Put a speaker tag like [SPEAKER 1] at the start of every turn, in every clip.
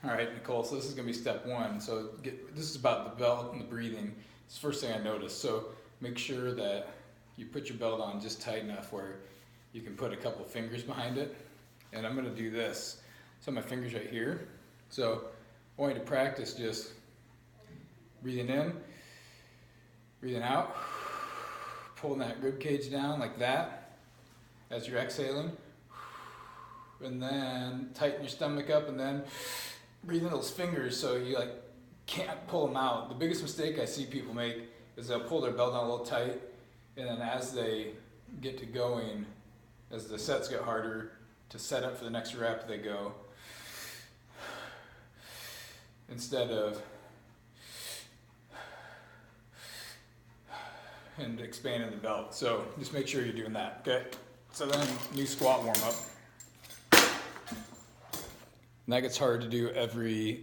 [SPEAKER 1] All right, Nicole, so this is gonna be step one. So this is about the belt and the breathing. It's the first thing I noticed. So make sure that you put your belt on just tight enough where you can put a couple of fingers behind it. And I'm gonna do this. So my fingers right here. So I want you to practice just breathing in, breathing out, pulling that rib cage down like that as you're exhaling. And then tighten your stomach up and then breathe in those fingers so you can't pull them out. The biggest mistake I see people make is they'll pull their belt down a little tight, and then as they get to going, as the sets get harder to set up for the next rep, they go instead of and expanding the belt. So just make sure you're doing that. Okay. So then new squat warm up. And that gets hard to do the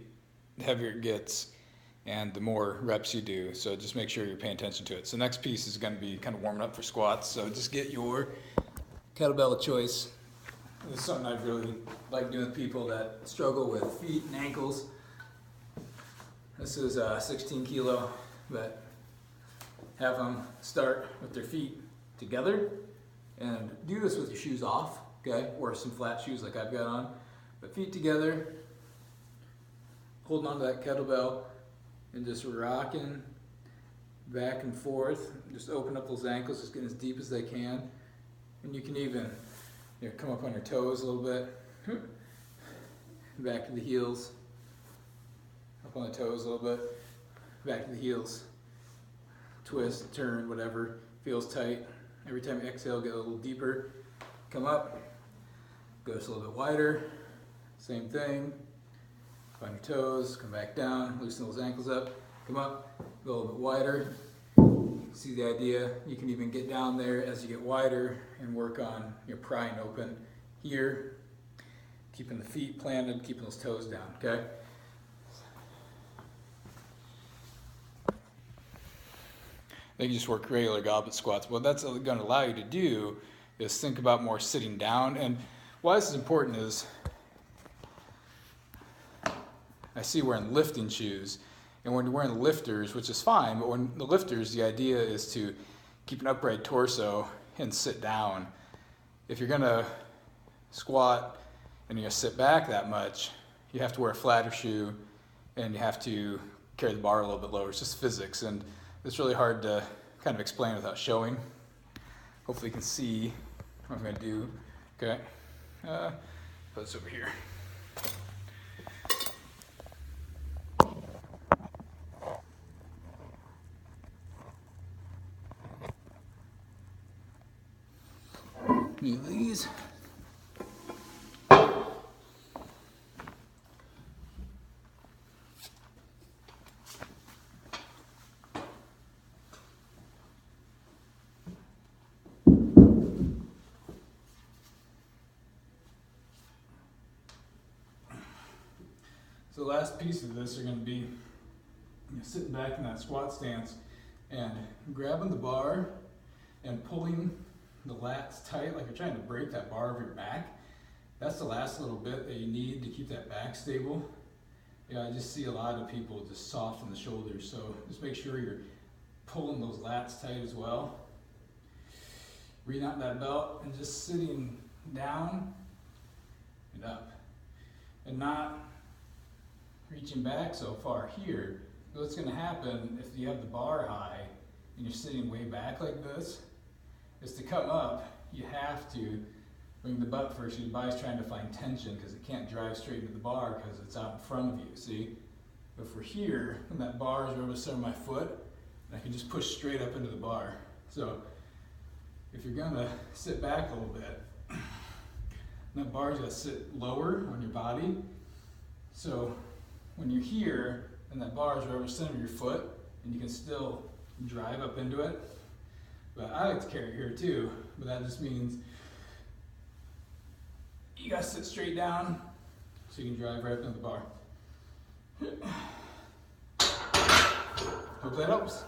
[SPEAKER 1] heavier it gets and the more reps you do. So just make sure you're paying attention to it. So next piece is going to be kind of warming up for squats. So just get your kettlebell of choice. This is something I've really liked doing with people that struggle with feet and ankles. This is 16 kilo, but have them start with their feet together and do this with your shoes off, okay? Or some flat shoes like I've got on. But feet together, holding onto that kettlebell and just rocking back and forth. Just open up those ankles, just getting as deep as they can. And you can even come up on your toes a little bit. Back to the heels. Up on the toes a little bit. Back to the heels. Twist, turn, whatever. Feels tight. Every time you exhale, get a little deeper. Come up. Go just a little bit wider. Same thing, on your toes, come back down, loosen those ankles up, come up, go a little bit wider. See the idea? You can even get down there as you get wider and work on your prying open here, keeping the feet planted, keeping those toes down, okay? Then you just work regular goblet squats. What that's going to allow you to do is think about more sitting down. And why this is important is I see wearing lifting shoes, and when you're wearing the lifters, which is fine, but when the lifters, the idea is to keep an upright torso and sit down. If you're gonna squat and you're gonna sit back that much, you have to wear a flatter shoe and you have to carry the bar a little bit lower. It's just physics, and it's really hard to kind of explain without showing. Hopefully you can see what I'm gonna do. Okay, put this over here. Move these. So the last piece of this are going to be sitting back in that squat stance and grabbing the bar and pulling the lats tight like you're trying to break that bar over your back. That's the last little bit that you need to keep that back stable. I just see a lot of people just soften the shoulders, so just make sure you're pulling those lats tight as well. Breathing out that belt and just sitting down and up and not reaching back so far here. What's going to happen if you have the bar high and you're sitting way back like this is to come up, you have to bring the butt first. Your body's trying to find tension because it can't drive straight into the bar because it's out in front of you, see? If we're here, and that bar is over the center of my foot, I can just push straight up into the bar. So if you're gonna sit back a little bit, that bar's gonna sit lower on your body. So when you're here, and that bar is over the center of your foot, and you can still drive up into it. But I like to carry it here too, but that just means you gotta sit straight down so you can drive right up into the bar. Hope that helps.